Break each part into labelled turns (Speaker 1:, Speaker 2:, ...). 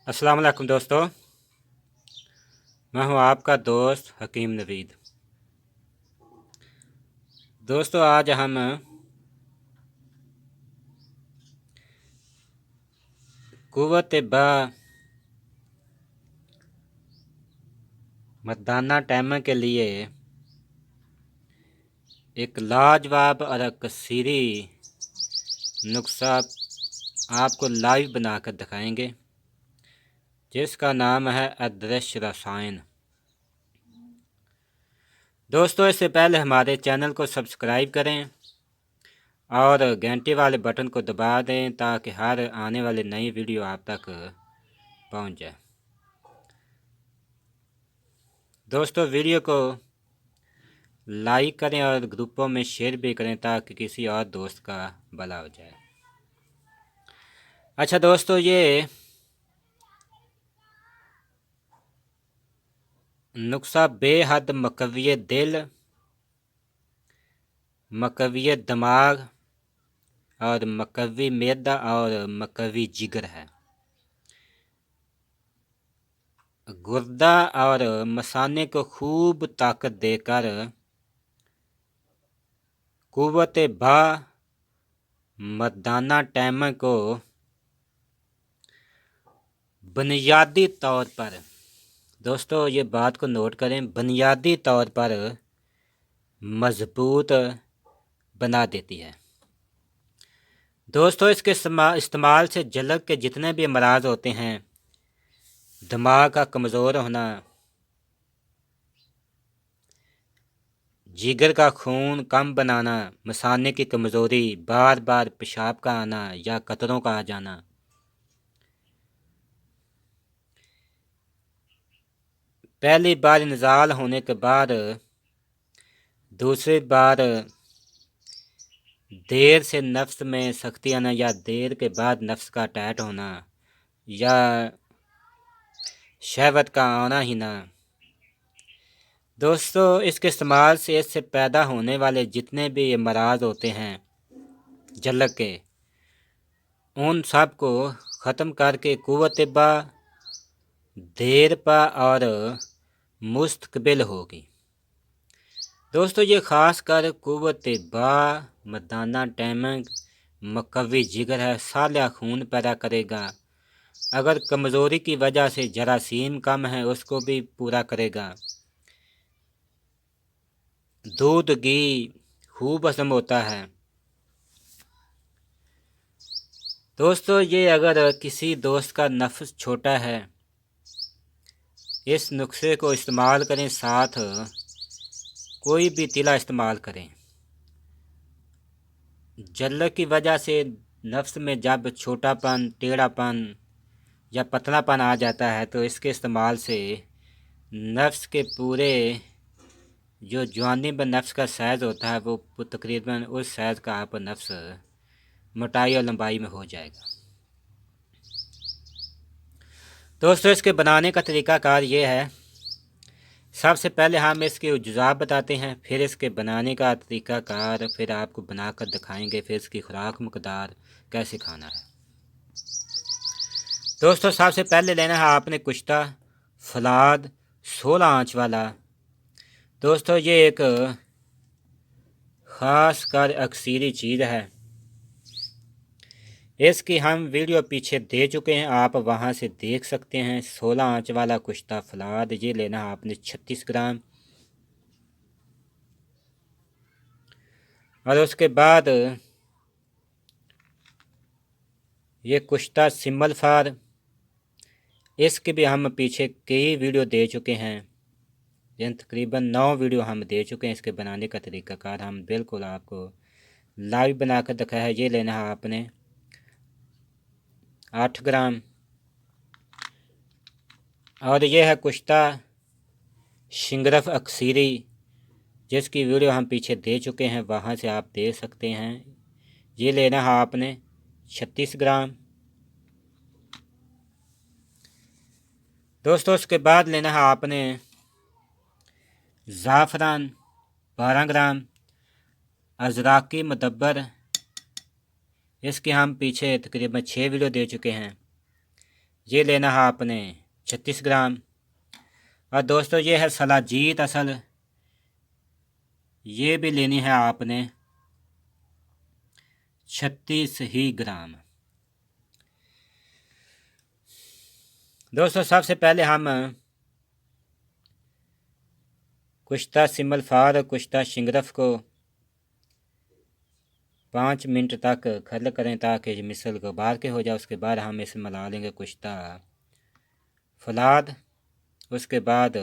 Speaker 1: अस्सलाम वालेकुम दोस्तों, मैं हूं आपका दोस्त हकीम नवीद। दोस्तों, आज हम कुव्वत बा मर्दाना टैम के लिए एक लाजवाब और कसीरी नुस्खा आपको लाइव बनाकर दिखाएंगे, जिसका नाम है अदृश्य रसायन। दोस्तों, इससे पहले हमारे चैनल को सब्सक्राइब करें और घंटे वाले बटन को दबा दें ताकि हर आने वाली नई वीडियो आप तक पहुंच जाए। दोस्तों, वीडियो को लाइक करें और ग्रुपों में शेयर भी करें ताकि किसी और दोस्त का भला हो जाए। अच्छा दोस्तों, ये नुस्खा बेहद मकवी दिल, मकवी दिमाग और मकवी मैदा और मकवी जिगर है। गुर्दा और मसाने को खूब ताकत देकर कुव्वत बा मर्दाना टैम को बुनियादी तौर पर, दोस्तों ये बात को नोट करें, बुनियादी तौर पर मजबूत बना देती है। दोस्तों, इसके इस्तेमाल से जलन के जितने भी अमराज होते हैं, दिमाग का कमज़ोर होना, जिगर का खून कम बनाना, मसाने की कमज़ोरी, बार बार पेशाब का आना या कतरों का आ जाना, पहली बार इंजाल होने के बाद दूसरी बार देर से नफ्स में सख्ती आना या देर के बाद नफ्स का टैट होना या शहवत का आना ही ना। दोस्तों, इसके इस्तेमाल से इससे पैदा होने वाले जितने भी अमराज होते हैं जलक के, उन सब को ख़त्म करके कुव्वत बा देर पा और मुस्तकबिल होगी। दोस्तों, ये ख़ास कर कुव्वत बा मर्दाना टैमक मकवी जिगर है, सालिया खून पैदा करेगा। अगर कमज़ोरी की वजह से जरासीम कम है उसको भी पूरा करेगा। दूध घी खूब हजम होता है। दोस्तों, ये अगर किसी दोस्त का नफ्स छोटा है, इस नुस्खे को इस्तेमाल करें, साथ कोई भी तिला इस्तेमाल करें। जल्द की वजह से नफ्स में जब छोटापन, टेढ़ापन या पतलापन आ जाता है तो इसके इस्तेमाल से नफ्स के पूरे जो जवानी ब नफ्स का साइज़ होता है वो तकरीबन उस साइज़ का आप नफ्स मोटाई और लंबाई में हो जाएगा। दोस्तों, इसके बनाने का तरीक़ाकार ये है, सबसे पहले हम इसके अज्जा बताते हैं, फिर इसके बनाने का तरीक़ाकार, फिर आपको बनाकर दिखाएंगे, फिर इसकी खुराक मकदार कैसे खाना है। दोस्तों, सबसे पहले लेना है आपने कुश्ता फलाद 16 आंच वाला। दोस्तों, ये एक ख़ास कर अक्सीरी चीज़ है। इसकी हम वीडियो पीछे दे चुके हैं, आप वहां से देख सकते हैं। 16 आंच वाला कुश्ता फलाद ये लेना है आपने 36 ग्राम। और उसके बाद ये कुश्ता सिमल फार, इसके भी हम पीछे कई वीडियो दे चुके हैं, यानी तकरीबन 9 वीडियो हम दे चुके हैं। इसके बनाने का तरीक़ाकार हम बिल्कुल आपको लाइव बनाकर दिखाया है। ये लेना है आपने 8 ग्राम। और ये है कुश्ता शिंगरफ अक्सीरी, जिसकी वीडियो हम पीछे दे चुके हैं, वहाँ से आप दे सकते हैं। ये लेना है आपने 36 ग्राम। दोस्तों, उसके बाद लेना है आपने ज़ाफ़रान 12 ग्राम, अज़राकी मुदब्बर, इसके हम पीछे तकरीबन 6 वीडियो दे चुके हैं। یہ لینا ہے آپ نے 36 گرام۔ اور دوستو یہ ہے سلاجیت اصل، یہ بھی لینی ہے آپ نے 36 ہی گرام۔ دوستو سب سے پہلے ہم کشتہ سم الفار اور کشتہ شنگرف کو 5 منٹ تک کھل کریں تاکہ یہ مثل غبار کے ہو جائے۔ اس کے بعد ہم اس میں ملا لیں گے کشتہ فلاد، اس کے بعد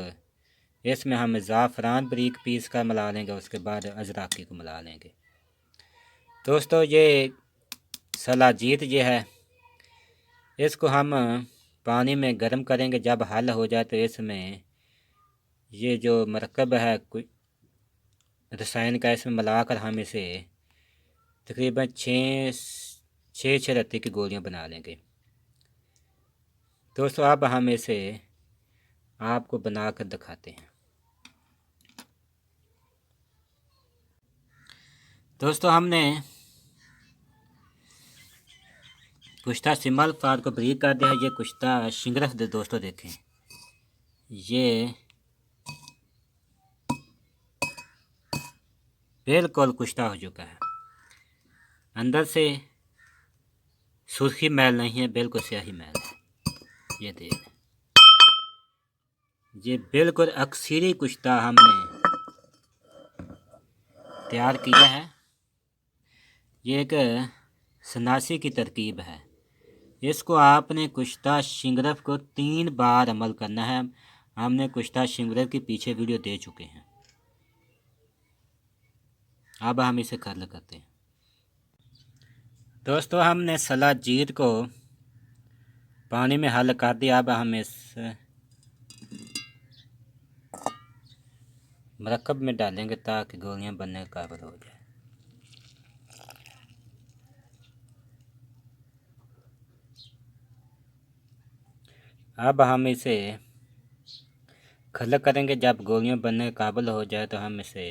Speaker 1: اس میں ہم زعفران بریک پیس کا ملا لیں گے، اس کے بعد ازراکی کو ملا لیں گے۔ دوستو یہ سلاجیت یہ ہے، اس کو ہم پانی میں گرم کریں گے، جب حل ہو جائے تو اس میں یہ جو مرکب ہے رسائن کا اس میں ملا کر ہم اسے تقریباً 6 رتی کی گولیاں بنا لیں گے۔ دوستو اب ہم اسے آپ کو بنا کر دکھاتے ہیں۔ دوستو ہم نے کشتہ سم الفار کو بریک کر دیا ہے، یہ کشتہ شنگرف دوستو دیکھیں، یہ بالکل کشتہ ہو چکا ہے، اندر سے سرخی میل نہیں ہے، بالکل سیاہی میل ہے۔ یہ دیکھ، یہ بالکل اکثری کشتہ ہم نے تیار کیا ہے۔ یہ ایک سناسی کی ترکیب ہے، اس کو آپ نے کشتہ شنگرف کو 3 بار عمل کرنا ہے۔ ہم نے کشتہ شنگرف کے پیچھے ویڈیو دے چکے ہیں، اب ہم اسے کھل کرتے ہیں۔ دوستو ہم نے سلاجیت کو پانی میں حل کر دیا، اب ہم اس مرکب میں ڈالیں گے تاکہ گولیاں بننے کے قابل ہو جائے۔ اب ہم اسے کھل کریں گے، جب گولیاں بننے کے قابل ہو جائے تو ہم اسے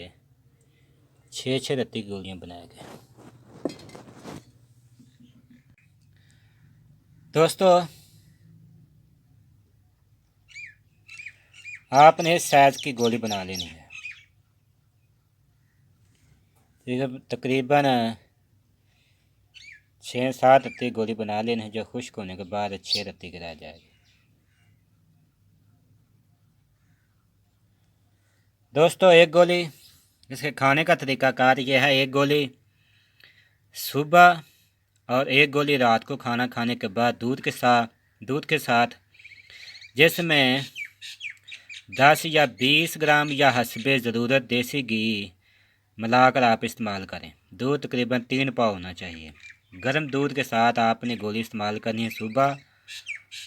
Speaker 1: 6 رتی گولیاں بنائیں گے۔ دوستو آپ نے اس سائز کی گولی بنا لینی ہے، تقریباً 6-7 رتی گولی بنا لینی ہے، جو خشک ہونے کے بعد 6 رتی کی رہ جائے گی۔ دوستو ایک گولی، اس کے کھانے کا طریقہ کار یہ ہے، ایک گولی صبح اور ایک گولی رات کو کھانا کھانے کے بعد دودھ کے ساتھ جس میں 10 یا 20 گرام یا حسب ضرورت دیسی گھی ملا کر آپ استعمال کریں۔ دودھ تقریباً 3 پاؤ ہونا چاہیے۔ گرم دودھ کے ساتھ آپ نے گولی استعمال کرنی ہے صبح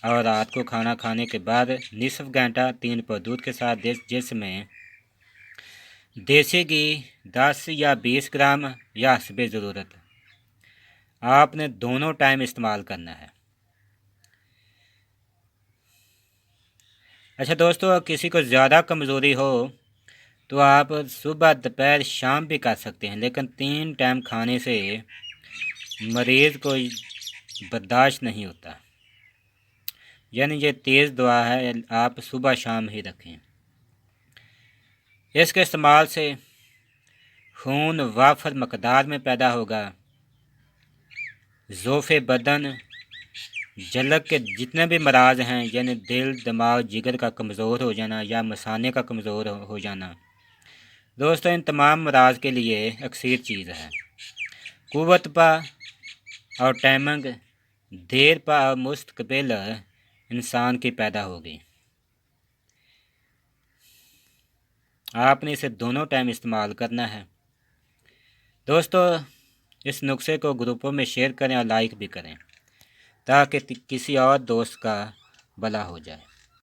Speaker 1: اور رات کو کھانا کھانے کے بعد نصف گھنٹہ 3 پاؤ دودھ کے ساتھ، جس میں دیسی گھی 10 یا 20 گرام یا حسب ضرورت آپ نے دونوں ٹائم استعمال کرنا ہے۔ اچھا دوستو، کسی کو زیادہ کمزوری ہو تو آپ صبح دوپہر شام بھی کر سکتے ہیں، لیکن 3 ٹائم کھانے سے مریض کو برداشت نہیں ہوتا، یعنی یہ تیز دوا ہے، آپ صبح شام ہی رکھیں۔ اس کے استعمال سے خون وافر مقدار میں پیدا ہوگا، ضعف بدن، جلک کے جتنے بھی مراض ہیں، یعنی دل، دماغ، جگر کا کمزور ہو جانا یا مثانے کا کمزور ہو جانا، دوستو ان تمام مراض کے لیے اکثیر چیز ہے۔ قوت پا اور ٹائمنگ دیر پا اور مستقبل انسان کی پیدا ہوگی۔ آپ نے اسے دونوں ٹائم استعمال کرنا ہے۔ دوستو اس نسخے کو گروپوں میں شیئر کریں اور لائک بھی کریں تاکہ کسی اور دوست کا بھلا ہو جائے۔